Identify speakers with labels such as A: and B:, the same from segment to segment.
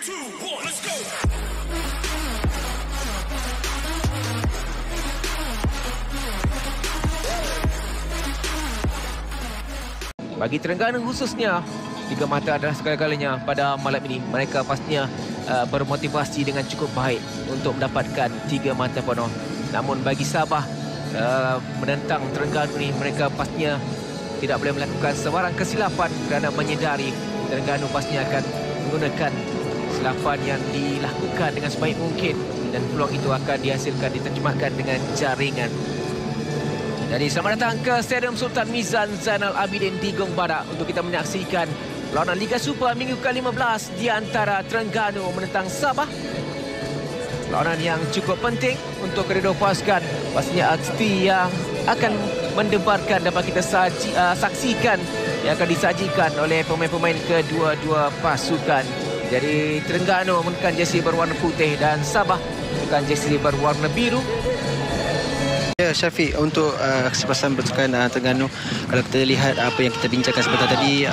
A: Bagi Terengganu khususnya, 3 mata adalah segala-galanya pada malam ini. Mereka pastinya bermotivasi dengan cukup baik untuk mendapatkan 3 mata penuh. Namun bagi Sabah menentang Terengganu ini, mereka pastinya tidak boleh melakukan sebarang kesilapan kerana menyedari Terengganu pastinya akan menggunakan kesilapan yang dilakukan dengan sebaik mungkin dan peluang itu akan dihasilkan, diterjemahkan dengan jaringan. Jadi selamat datang ke Stadium Sultan Mizan Zainal Abidin di Gong Badak untuk kita menyaksikan lawanan Liga Super minggu ke-15 di antara Terengganu menentang Sabah. Lawanan yang cukup penting untuk kedua pasukan. Pastinya aksi yang akan mendebarkan dapat kita saksikan yang akan disajikan oleh pemain-pemain kedua-dua pasukan. Jadi Terengganu menggunakan jersey berwarna putih dan Sabah menggunakan jersey berwarna biru.
B: Ya, Syafiq, untuk kesempatan pasukan Terengganu, kalau kita lihat apa yang kita bincangkan sebentar tadi,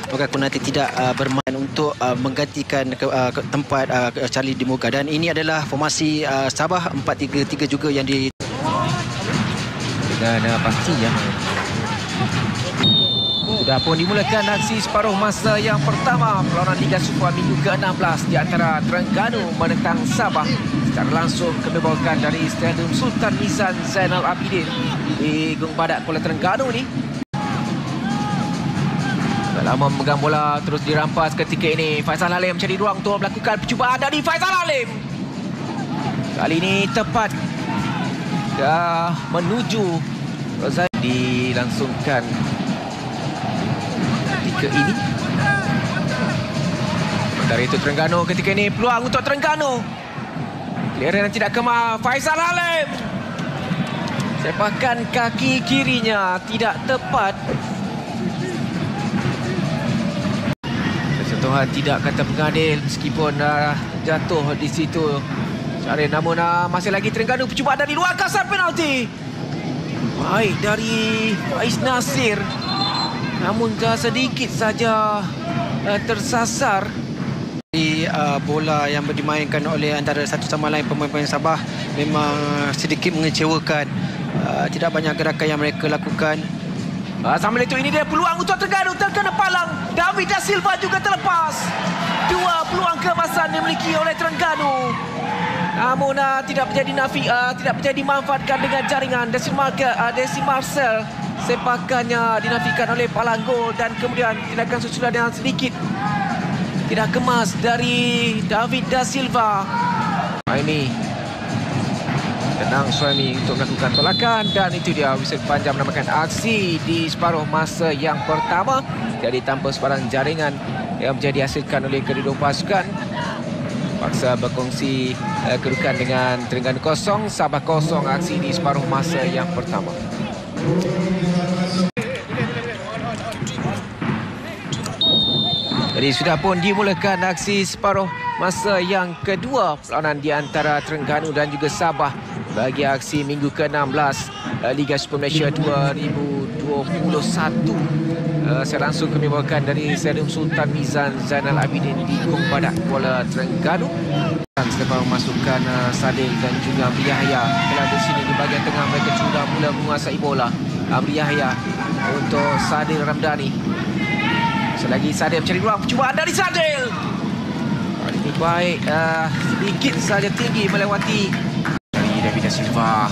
B: maka aku nanti tidak bermain untuk menggantikan tempat Charlie di muka, dan ini adalah formasi Sabah 4-3-3 juga yang di
A: dan pastinya sudah pun dimulakan aksi separuh masa yang pertama perlawanan Liga Super minggu ke-16 di antara Terengganu menentang Sabah. Secara langsung kami bawakan dari Stadium Sultan Mizan Zainal Abidin di Gong Badak, Kuala Terengganu ni. Tak lama memegang bola terus dirampas ketika ini. Faisal Halim mencari ruang untuk melakukan percubaan dari Faisal Halim. Kali ini tepat dah menuju Rozai dilangsungkan ketika ini. Dari itu Terengganu ketika ini peluang untuk Terengganu. Clearan yang tidak kemah, Faisal Halim. Sepakan kaki kirinya tidak tepat. Sentuhan tidak kata pengadil meskipun jatuh di situ. Cari, namun masih lagi Terengganu percubaan dari luar kasar penalti. Baik dari Faiz Nasir. Namun sedikit saja tersasar.
B: Bola yang dimainkan oleh antara satu sama lain pemain-pemain Sabah memang sedikit mengecewakan. Tidak banyak gerakan yang mereka lakukan.
A: Sambil itu ini dia peluang untuk Terengganu, terkena palang. David Da Silva juga terlepas. 2 peluang keemasan dimiliki oleh Terengganu. Namun tidak menjadi dimanfaatkan dengan jaringan. Desi Marcel sepakannya dinafikan oleh palang gol dan kemudian tindakan susulan yang sedikit tidak kemas dari David Da Silva. Ini tenang Suami untuk melakukan tolakan dan itu dia whistle panjang menamakan aksi di separuh masa yang pertama. Jadi tanpa sebarang jaringan yang menjadi hasilkan oleh kedua pasukan. Paksa berkongsi kedudukan dengan Terengganu 0, Sabah 0 aksi di separuh masa yang pertama. Jadi sudah pun dimulakan aksi separuh masa yang kedua perlawanan di antara Terengganu dan juga Sabah bagi aksi minggu ke-16 Liga Super Malaysia 2021. Saya langsung kami bawakan dari Stadium Sultan Mizan Zainal Abidin di Gong Badak, Kuala Terengganu. Selepas memasukkan Sadil dan juga Amri Yahya. Kalau di sini di bahagian tengah mereka sudah mula menguasai bola. Amri Yahya untuk Sadil Ramdhani. Selagi Sadil mencari ruang percubaan dari Sadil. Kali ini baik, sedikit saja tinggi melewati dari David Da Silva.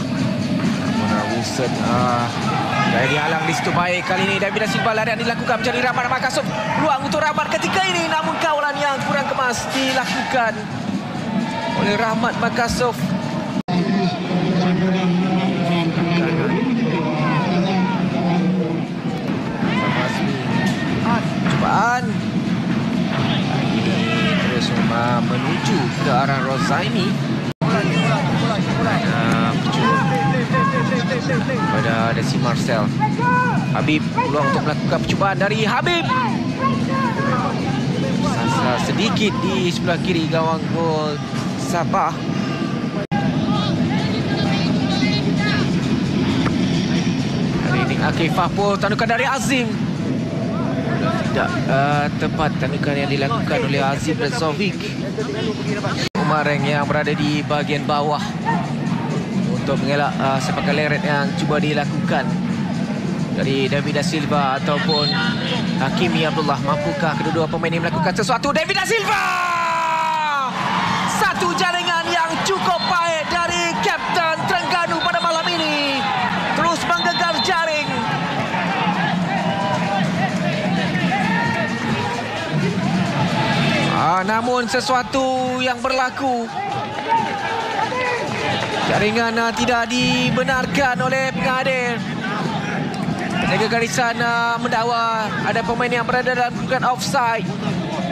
A: Namun Wilson dari dihalang di situ. Baik kali ini David Da Silva larian dilakukan mencari Rahmat Makassov. Peluang untuk Rahmat ketika ini, namun kawalan yang kurang kemas dilakukan oleh Rahmat Makassov. Percubaan ini terus menuju ke arah Rozaimi. Pada Desi Marcel. Habib peluang untuk melakukan percubaan dari Habib. Sasa sedikit di sebelah kiri gawang gol Sabah. Hari ini Akif Fahpur, tandukan dari Azim. Tidak tepat tandukan yang dilakukan oleh Azim Razovic. Umareng yang berada di bahagian bawah untuk mengelak sepakan leret yang cuba dilakukan dari David Da Silva ataupun Hakimi Abdullah. Mampukah kedua-dua pemain ini melakukan sesuatu? David Da Silva! Satu jaringan yang cukup baik dari Kapten Terengganu pada malam ini. Terus menggegar jaring. Namun sesuatu yang berlaku. Jaringan tidak dibenarkan oleh pengadil. Penjaga garisan mendakwa ada pemain yang berada dalam kedudukan offside.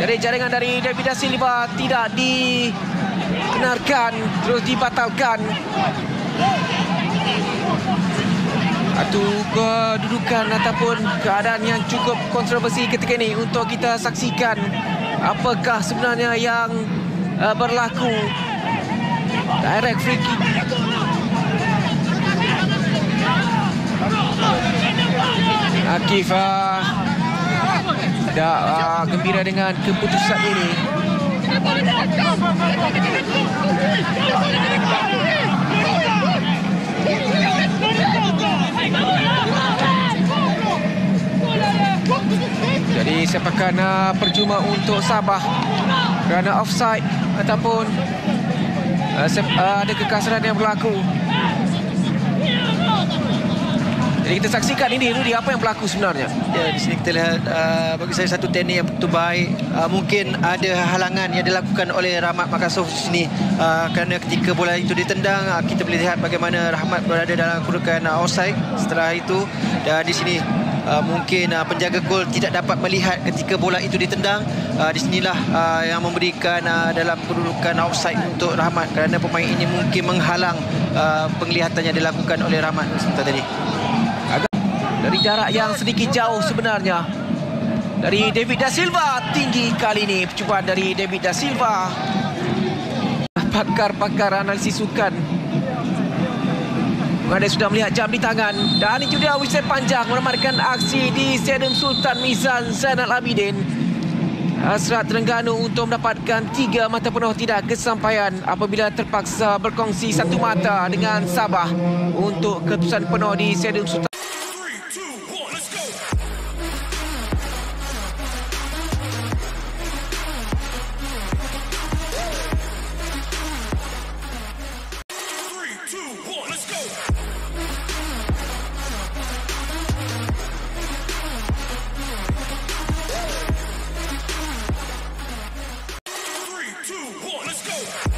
A: Dari jaringan dari David Da Silva tidak dibenarkan, terus dibatalkan. Satu kedudukan ataupun keadaan yang cukup kontroversi ketika ini untuk kita saksikan. Apakah sebenarnya yang berlaku? Direct free kick. Akif tidak gembira dengan keputusan ini. Jadi sepakan percuma untuk Sabah kerana offside ataupun ada kekasaran yang berlaku. Jadi kita saksikan ini Rudi, apa yang berlaku sebenarnya?
B: Ya, di sini kita lihat bagi saya satu teknik yang betul baik. Mungkin ada halangan yang dilakukan oleh Rahmat Makassar di sini kerana ketika bola itu ditendang, kita boleh lihat bagaimana Rahmat berada dalam kedudukan offside setelah itu. Dan di sini mungkin penjaga gol tidak dapat melihat ketika bola itu ditendang. Di sinilah yang memberikan dalam kedudukan offside untuk Rahmat kerana pemain ini mungkin menghalang penglihatan yang dilakukan oleh Rahmat sebentar tadi.
A: Dari jarak yang sedikit jauh sebenarnya dari David Da Silva, tinggi kali ini percubaan dari David Da Silva. Pakar-pakar analisis sukan ada sudah melihat jam di tangan. Dan itu dia whistle panjang menamatkan aksi di Stadium Sultan Mizan Zainal Abidin. Hasrat Terengganu untuk mendapatkan 3 mata penuh tidak kesampaian apabila terpaksa berkongsi satu mata dengan Sabah untuk keputusan penuh di Stadium Sultan.
C: Let's go! 3, 2, 1, let's go!